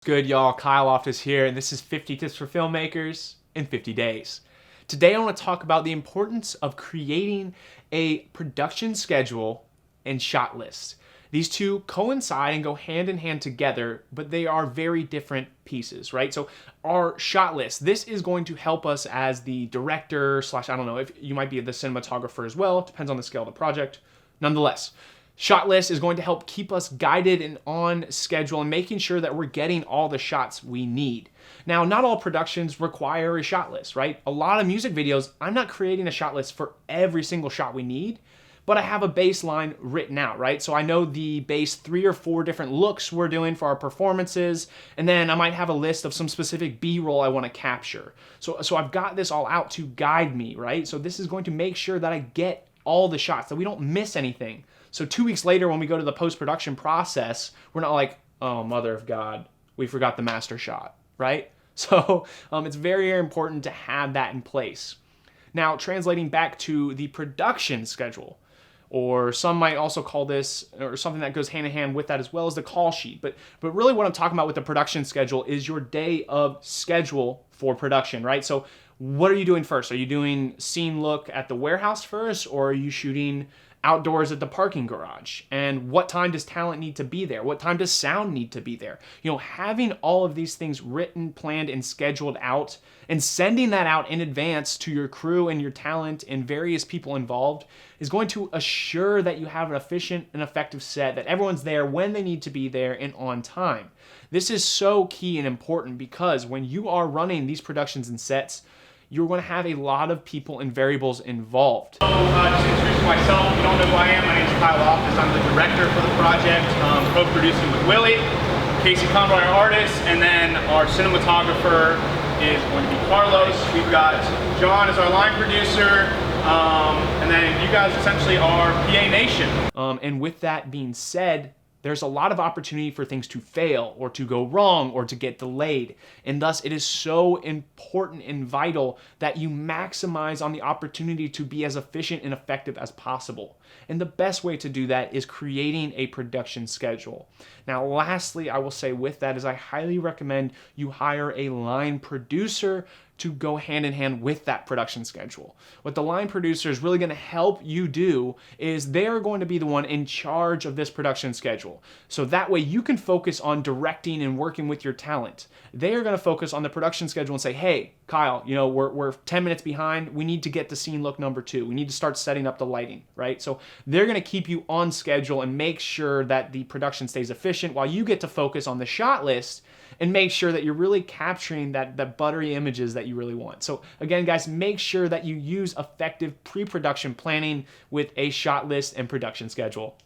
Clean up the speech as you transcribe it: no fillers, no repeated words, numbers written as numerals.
Good, y'all. Kyle Loftus here, and this is 50 Tips for Filmmakers in 50 Days. Today I want to talk about the importance of creating a production schedule and shot list. These two coincide and go hand in hand together, but they are very different pieces, right? So our shot list, this is going to help us as the director slash, I don't know, if you might be the cinematographer as well, depends on the scale of the project. Nonetheless, shot list is going to help keep us guided and on schedule and making sure that we're getting all the shots we need. Now, not all productions require a shot list, right? A lot of music videos, I'm not creating a shot list for every single shot we need, but I have a baseline written out, right? So I know the base 3 or 4 different looks we're doing for our performances, and then I might have a list of some specific B-roll I want to capture. So I've got this all out to guide me, right? So this is going to make sure that I get all the shots, that we don't miss anything. So 2 weeks later, when we go to the post-production process, we're not like, oh, mother of God, we forgot the master shot, right? So it's very, very important to have that in place. Now, translating back to the production schedule, or some might also call this, or something that goes hand in hand with that as well, as the call sheet. But really what I'm talking about with the production schedule is your day of schedule for production, right? So what are you doing first? Are you doing scene look at the warehouse first, or are you shooting outdoors at the parking garage? And what time does talent need to be there? What time does sound need to be there? You know, having all of these things written, planned, and scheduled out, and sending that out in advance to your crew and your talent and various people involved is going to assure that you have an efficient and effective set, that everyone's there when they need to be there and on time. This is so key and important because when you are running these productions and sets, you're going to have a lot of people and variables involved. So, just to introduce myself, if you don't know who I am, my name is Kyle Loftus. I'm the director for the project, co-producing with Willie, Casey Conroy, our artist, and then our cinematographer is going to be Carlos. We've got John as our line producer, and then you guys essentially are PA Nation. And with that being said, there's a lot of opportunity for things to fail or to go wrong or to get delayed. And thus it is so important and vital that you maximize on the opportunity to be as efficient and effective as possible. And the best way to do that is creating a production schedule. Now, lastly, I will say with that is I highly recommend you hire a line producer to go hand in hand with that production schedule. What the line producer is really going to help you do is they're going to be the one in charge of this production schedule. So that way you can focus on directing and working with your talent. They are going to focus on the production schedule and say, hey, Kyle, you know, we're 10 minutes behind. We need to get to scene look number 2. We need to start setting up the lighting, right? So they're going to keep you on schedule and make sure that the production stays efficient while you get to focus on the shot list and make sure that you're really capturing that buttery images that you really want. So again, guys, make sure that you use effective pre-production planning with a shot list and production schedule.